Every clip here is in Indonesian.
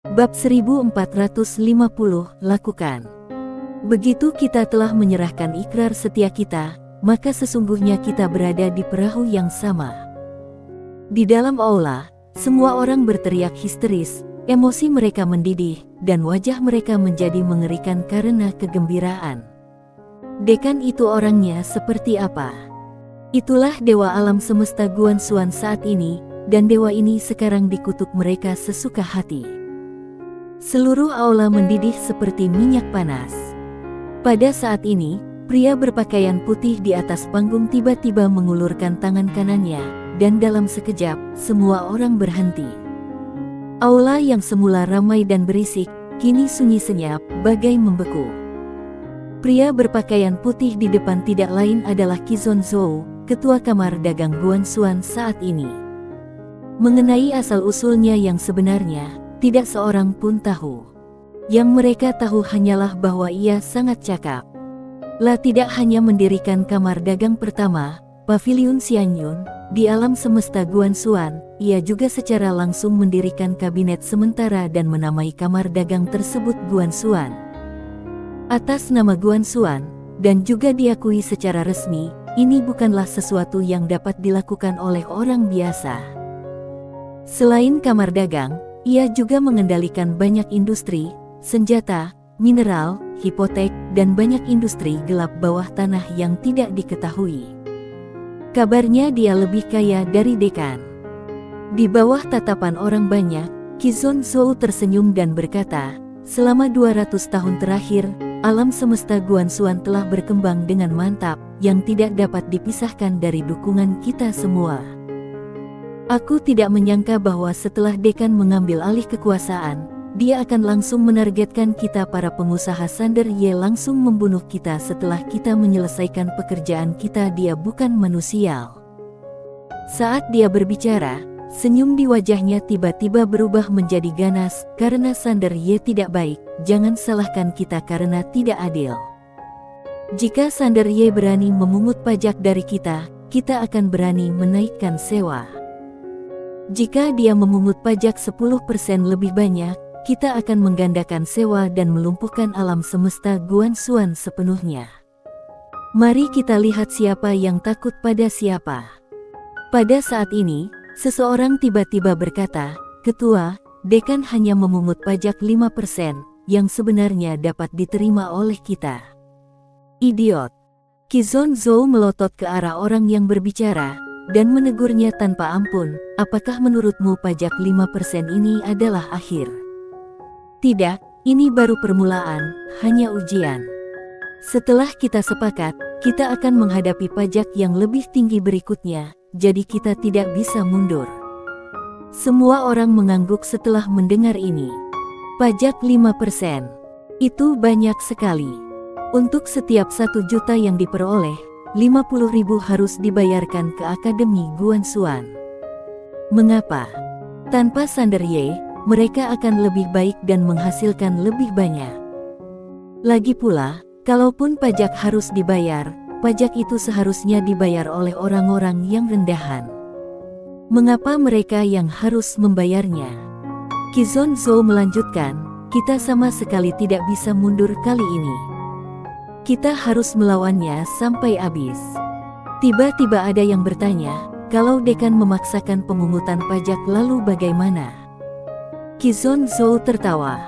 Bab 1450, lakukan. Begitu kita telah menyerahkan ikrar setia kita, maka sesungguhnya kita berada di perahu yang sama. Di dalam aula, semua orang berteriak histeris, emosi mereka mendidih, dan wajah mereka menjadi mengerikan karena kegembiraan. Dekan itu orangnya seperti apa? Itulah dewa alam semesta Guan saat ini, dan dewa ini sekarang dikutuk mereka sesuka hati. Seluruh aula mendidih seperti minyak panas. Pada saat ini, pria berpakaian putih di atas panggung tiba-tiba mengulurkan tangan kanannya, dan dalam sekejap, semua orang berhenti. Aula yang semula ramai dan berisik, kini sunyi senyap, bagai membeku. Pria berpakaian putih di depan tidak lain adalah Qizon Zhou, ketua kamar dagang Guan saat ini. Mengenai asal-usulnya yang sebenarnya, tidak seorang pun tahu. Yang mereka tahu hanyalah bahwa ia sangat cakap. Lah tidak hanya mendirikan kamar dagang pertama, Paviliun Xianyun, di alam semesta Guan, ia juga secara langsung mendirikan kabinet sementara dan menamai kamar dagang tersebut Guan. Atas nama Guan, dan juga diakui secara resmi, ini bukanlah sesuatu yang dapat dilakukan oleh orang biasa. Selain kamar dagang, ia juga mengendalikan banyak industri, senjata, mineral, hipotek, dan banyak industri gelap bawah tanah yang tidak diketahui. Kabarnya dia lebih kaya dari dekan. Di bawah tatapan orang banyak, Qizon Zhou tersenyum dan berkata, selama 200 tahun terakhir, alam semesta Guan telah berkembang dengan mantap, yang tidak dapat dipisahkan dari dukungan kita semua. Aku tidak menyangka bahwa setelah dekan mengambil alih kekuasaan, dia akan langsung menargetkan kita para pengusaha Sander Ye, langsung membunuh kita setelah kita menyelesaikan pekerjaan kita. Dia bukan manusia. Saat dia berbicara, senyum di wajahnya tiba-tiba berubah menjadi ganas, karena Sander Ye tidak baik, jangan salahkan kita karena tidak adil. Jika Sander Ye berani memungut pajak dari kita, kita akan berani menaikkan sewa. Jika dia memungut pajak 10% lebih banyak, kita akan menggandakan sewa dan melumpuhkan alam semesta Guan sepenuhnya. Mari kita lihat siapa yang takut pada siapa. Pada saat ini, seseorang tiba-tiba berkata, "Ketua, dekan hanya memungut pajak 5%, yang sebenarnya dapat diterima oleh kita." Idiot! Qizon Zhou melotot ke arah orang yang berbicara, dan menegurnya tanpa ampun, apakah menurutmu pajak 5% ini adalah akhir? Tidak, ini baru permulaan, hanya ujian. Setelah kita sepakat, kita akan menghadapi pajak yang lebih tinggi berikutnya, jadi kita tidak bisa mundur. Semua orang mengangguk setelah mendengar ini. Pajak 5%. Itu banyak sekali. Untuk setiap 1 juta yang diperoleh, 50.000 harus dibayarkan ke Akademi Guan. Mengapa? Tanpa Sander Ye, mereka akan lebih baik dan menghasilkan lebih banyak. Lagi pula, kalaupun pajak harus dibayar, pajak itu seharusnya dibayar oleh orang-orang yang rendahan. Mengapa mereka yang harus membayarnya? Qizon Zhou melanjutkan, kita sama sekali tidak bisa mundur kali ini. Kita harus melawannya sampai habis. Tiba-tiba ada yang bertanya, kalau dekan memaksakan pemungutan pajak lalu bagaimana? Qizon Zhou tertawa.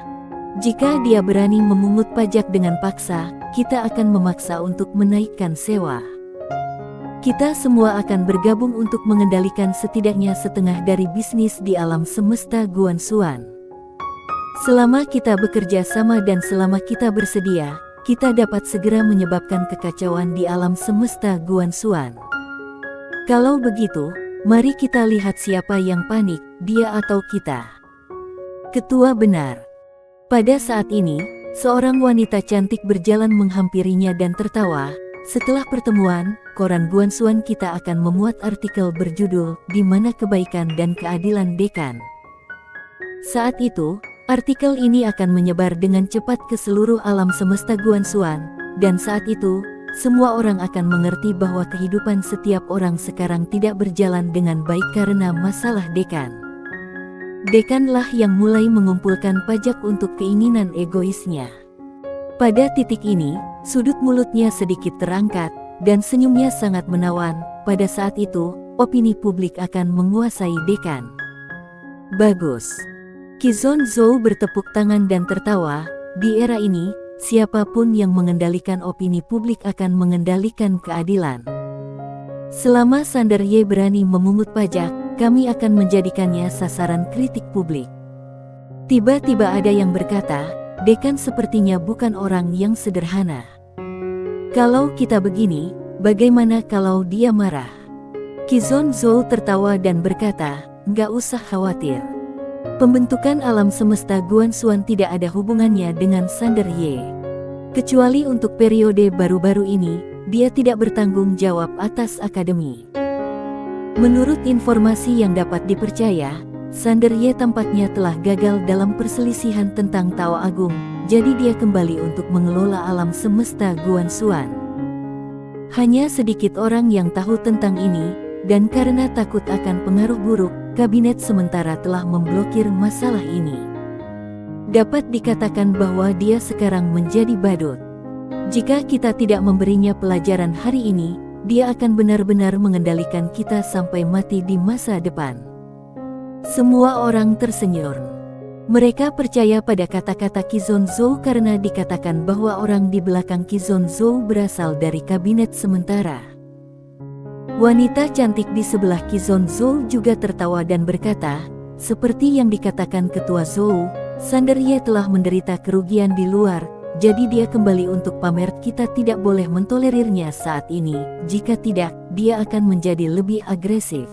Jika dia berani memungut pajak dengan paksa, kita akan memaksa untuk menaikkan sewa. Kita semua akan bergabung untuk mengendalikan setidaknya setengah dari bisnis di alam semesta Guan. Selama kita bekerja sama dan selama kita bersedia, kita dapat segera menyebabkan kekacauan di alam semesta Guan. Kalau begitu, mari kita lihat siapa yang panik, dia atau kita. Ketua benar. Pada saat ini, seorang wanita cantik berjalan menghampirinya dan tertawa. Setelah pertemuan, koran Guan kita akan memuat artikel berjudul "Di mana kebaikan dan keadilan dekan?" Saat itu, artikel ini akan menyebar dengan cepat ke seluruh alam semesta Guan, dan saat itu, semua orang akan mengerti bahwa kehidupan setiap orang sekarang tidak berjalan dengan baik karena masalah dekan. Dekanlah yang mulai mengumpulkan pajak untuk keinginan egoisnya. Pada titik ini, sudut mulutnya sedikit terangkat, dan senyumnya sangat menawan. Pada saat itu, opini publik akan menguasai Dekan. Bagus. Qizon Zhou bertepuk tangan dan tertawa. Di era ini, siapapun yang mengendalikan opini publik akan mengendalikan keadilan. Selama Sander Ye berani memungut pajak, kami akan menjadikannya sasaran kritik publik. Tiba-tiba ada yang berkata, Dekan sepertinya bukan orang yang sederhana. Kalau kita begini, bagaimana kalau dia marah? Qizon Zhou tertawa dan berkata, nggak usah khawatir. Pembentukan alam semesta Guanxuan tidak ada hubungannya dengan Sander Ye. Kecuali untuk periode baru-baru ini, dia tidak bertanggung jawab atas akademi. Menurut informasi yang dapat dipercaya, Sander Ye tampaknya telah gagal dalam perselisihan tentang Tao Agung, jadi dia kembali untuk mengelola alam semesta Guanxuan. Hanya sedikit orang yang tahu tentang ini, dan karena takut akan pengaruh buruk, kabinet sementara telah memblokir masalah ini. Dapat dikatakan bahwa dia sekarang menjadi badut. Jika kita tidak memberinya pelajaran hari ini, dia akan benar-benar mengendalikan kita sampai mati di masa depan. Semua orang tersenyum. Mereka percaya pada kata-kata Qizon Zhou karena dikatakan bahwa orang di belakang Qizon Zhou berasal dari kabinet sementara. Wanita cantik di sebelah Qizon Zhou juga tertawa dan berkata, seperti yang dikatakan Ketua Zhou, Sander Ye telah menderita kerugian di luar, jadi dia kembali untuk pamer. Kita tidak boleh mentolerirnya saat ini, jika tidak, dia akan menjadi lebih agresif.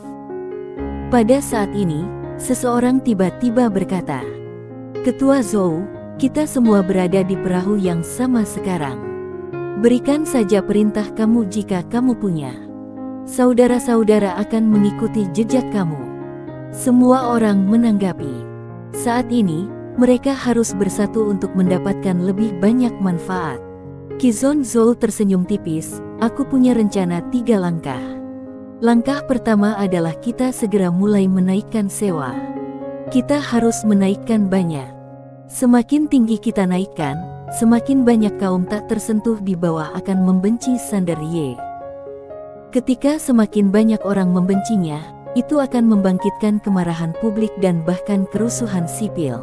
Pada saat ini, seseorang tiba-tiba berkata, Ketua Zhou, kita semua berada di perahu yang sama sekarang. Berikan saja perintah kamu jika kamu punya. Saudara-saudara akan mengikuti jejak kamu. Semua orang menanggapi. Saat ini, mereka harus bersatu untuk mendapatkan lebih banyak manfaat. Qizon Zhou tersenyum tipis, aku punya rencana 3 langkah. Langkah pertama adalah kita segera mulai menaikkan sewa. Kita harus menaikkan banyak. Semakin tinggi kita naikkan, semakin banyak kaum tak tersentuh di bawah akan membenci Sander Ye. Ketika semakin banyak orang membencinya, itu akan membangkitkan kemarahan publik dan bahkan kerusuhan sipil.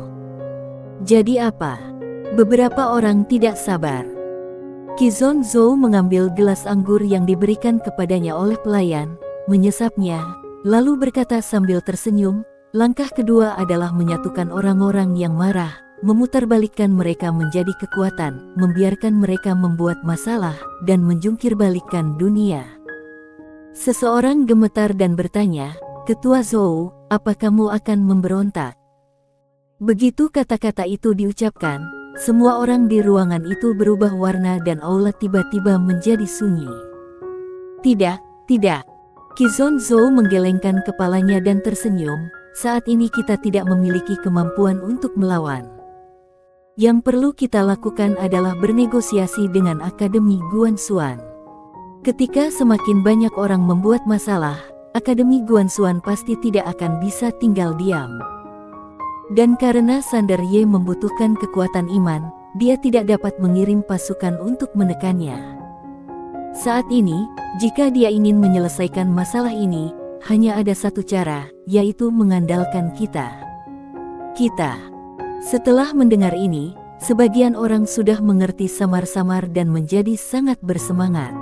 Jadi apa? Beberapa orang tidak sabar. Qizon Zhou mengambil gelas anggur yang diberikan kepadanya oleh pelayan, menyesapnya, lalu berkata sambil tersenyum, langkah kedua adalah menyatukan orang-orang yang marah, memutarbalikkan mereka menjadi kekuatan, membiarkan mereka membuat masalah, dan menjungkirbalikkan dunia. Seseorang gemetar dan bertanya, Ketua Zhou, apa kamu akan memberontak? Begitu kata-kata itu diucapkan, semua orang di ruangan itu berubah warna dan aula tiba-tiba menjadi sunyi. Tidak, tidak. Qizon Zhou menggelengkan kepalanya dan tersenyum, saat ini kita tidak memiliki kemampuan untuk melawan. Yang perlu kita lakukan adalah bernegosiasi dengan Akademi Guanxuan. Ketika semakin banyak orang membuat masalah, Akademi Guanxuan pasti tidak akan bisa tinggal diam. Dan karena Sander Ye membutuhkan kekuatan iman, dia tidak dapat mengirim pasukan untuk menekannya. Saat ini, jika dia ingin menyelesaikan masalah ini, hanya ada satu cara, yaitu mengandalkan kita. Kita. Setelah mendengar ini, sebagian orang sudah mengerti samar-samar dan menjadi sangat bersemangat.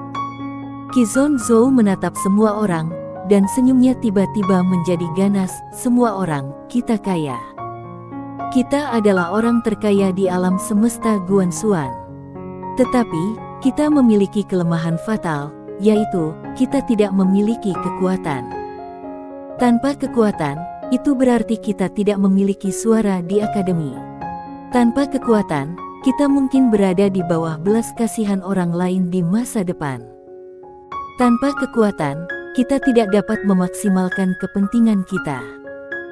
Qizon Zhou menatap semua orang, dan senyumnya tiba-tiba menjadi ganas. Semua orang, kita kaya. Kita adalah orang terkaya di alam semesta Guanxuan. Tetapi, kita memiliki kelemahan fatal, yaitu, kita tidak memiliki kekuatan. Tanpa kekuatan, itu berarti kita tidak memiliki suara di akademi. Tanpa kekuatan, kita mungkin berada di bawah belas kasihan orang lain di masa depan. Tanpa kekuatan, kita tidak dapat memaksimalkan kepentingan kita.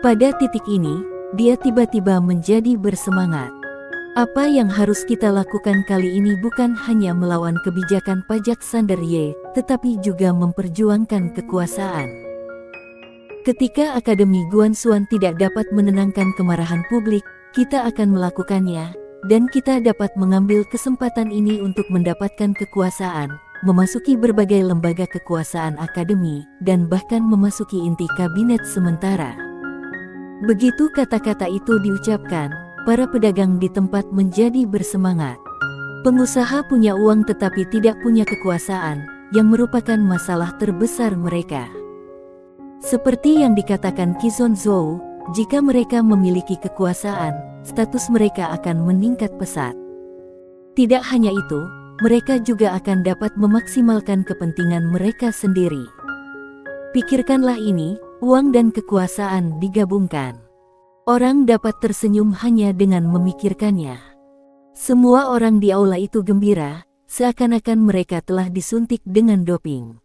Pada titik ini, dia tiba-tiba menjadi bersemangat. Apa yang harus kita lakukan kali ini bukan hanya melawan kebijakan pajak Sander Ye, tetapi juga memperjuangkan kekuasaan. Ketika Akademi Guansuan tidak dapat menenangkan kemarahan publik, kita akan melakukannya, dan kita dapat mengambil kesempatan ini untuk mendapatkan kekuasaan, memasuki berbagai lembaga kekuasaan akademi, dan bahkan memasuki inti kabinet sementara. Begitu kata-kata itu diucapkan, para pedagang di tempat menjadi bersemangat. Pengusaha punya uang tetapi tidak punya kekuasaan, yang merupakan masalah terbesar mereka. Seperti yang dikatakan Qizon Zhou, jika mereka memiliki kekuasaan, status mereka akan meningkat pesat. Tidak hanya itu, mereka juga akan dapat memaksimalkan kepentingan mereka sendiri. Pikirkanlah ini, uang dan kekuasaan digabungkan. Orang dapat tersenyum hanya dengan memikirkannya. Semua orang di aula itu gembira, seakan-akan mereka telah disuntik dengan doping.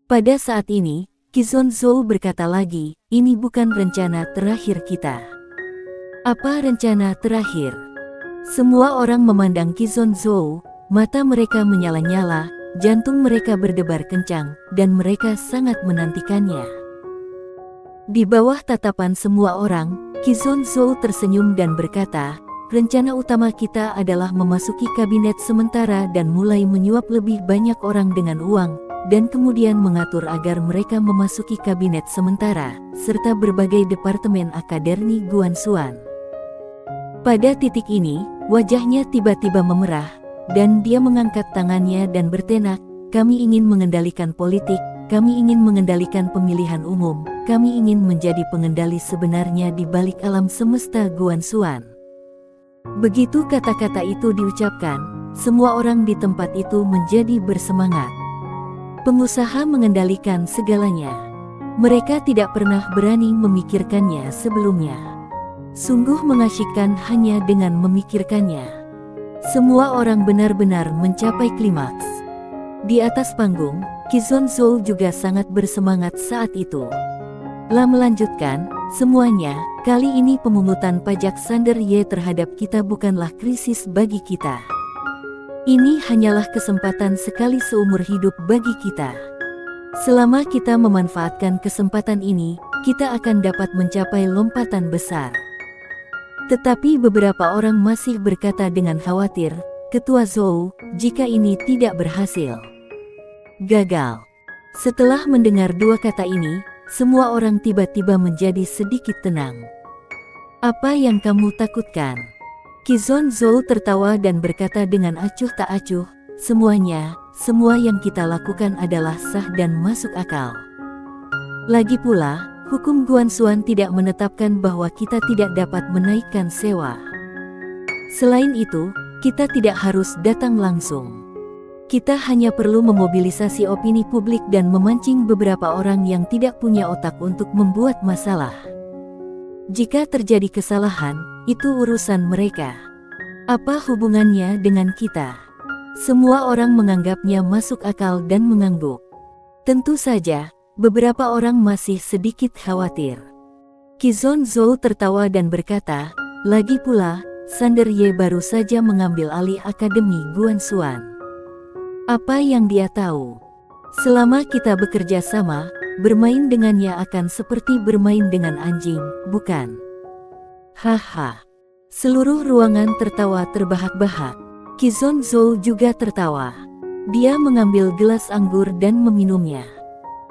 Pada saat ini, Qizon Zhou berkata lagi, ini bukan rencana terakhir kita. Apa rencana terakhir? Semua orang memandang Qizon Zhou, mata mereka menyala-nyala, jantung mereka berdebar kencang, dan mereka sangat menantikannya. Di bawah tatapan semua orang, Qizon Zhou tersenyum dan berkata, rencana utama kita adalah memasuki kabinet sementara dan mulai menyuap lebih banyak orang dengan uang, dan kemudian mengatur agar mereka memasuki kabinet sementara, serta berbagai departemen Akademi Guansuan. Pada titik ini, wajahnya tiba-tiba memerah, dan dia mengangkat tangannya dan bertenak, kami ingin mengendalikan politik, kami ingin mengendalikan pemilihan umum, kami ingin menjadi pengendali sebenarnya di balik alam semesta Guansuan. Begitu kata-kata itu diucapkan, semua orang di tempat itu menjadi bersemangat. Pengusaha mengendalikan segalanya. Mereka tidak pernah berani memikirkannya sebelumnya. Sungguh mengasyikkan hanya dengan memikirkannya. Semua orang benar-benar mencapai klimaks. Di atas panggung, Qizon Zhou juga sangat bersemangat saat itu. La melanjutkan, semuanya, kali ini pemungutan pajak Sander Ye terhadap kita bukanlah krisis bagi kita. Ini hanyalah kesempatan sekali seumur hidup bagi kita. Selama kita memanfaatkan kesempatan ini, kita akan dapat mencapai lompatan besar. Tetapi beberapa orang masih berkata dengan khawatir, Ketua Zhou, jika ini tidak berhasil, gagal. Setelah mendengar dua kata ini, semua orang tiba-tiba menjadi sedikit tenang. Apa yang kamu takutkan? Qizon Zhou tertawa dan berkata dengan acuh tak acuh, semua yang kita lakukan adalah sah dan masuk akal. Lagi pula, hukum Guansuan tidak menetapkan bahwa kita tidak dapat menaikkan sewa. Selain itu, kita tidak harus datang langsung. Kita hanya perlu memobilisasi opini publik dan memancing beberapa orang yang tidak punya otak untuk membuat masalah. Jika terjadi kesalahan, itu urusan mereka. Apa hubungannya dengan kita? Semua orang menganggapnya masuk akal dan mengangguk. Tentu saja, beberapa orang masih sedikit khawatir. Qizon Zhou tertawa dan berkata, lagi pula, Sander Ye baru saja mengambil alih Akademi Guansuan. Apa yang dia tahu? Selama kita bekerja sama, bermain dengannya akan seperti bermain dengan anjing, bukan? Haha. Seluruh ruangan tertawa terbahak-bahak. Qizon Zhou juga tertawa. Dia mengambil gelas anggur dan meminumnya.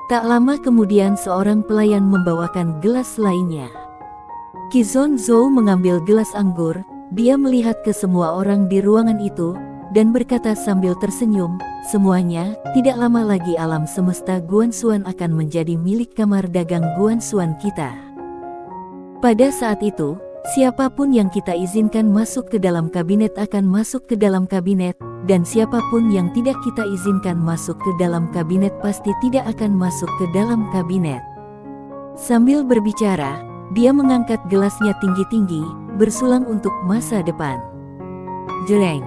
Tak lama kemudian seorang pelayan membawakan gelas lainnya. Qizon Zhou mengambil gelas anggur, dia melihat ke semua orang di ruangan itu, dan berkata sambil tersenyum, semuanya, tidak lama lagi alam semesta Guansuan akan menjadi milik kamar dagang Guansuan kita. Pada saat itu, siapapun yang kita izinkan masuk ke dalam kabinet akan masuk ke dalam kabinet, dan siapapun yang tidak kita izinkan masuk ke dalam kabinet pasti tidak akan masuk ke dalam kabinet. Sambil berbicara, dia mengangkat gelasnya tinggi-tinggi, bersulang untuk masa depan. Jreng.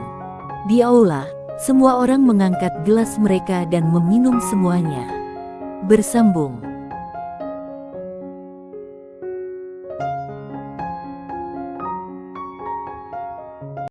Di aula, semua orang mengangkat gelas mereka dan meminum semuanya. Bersambung.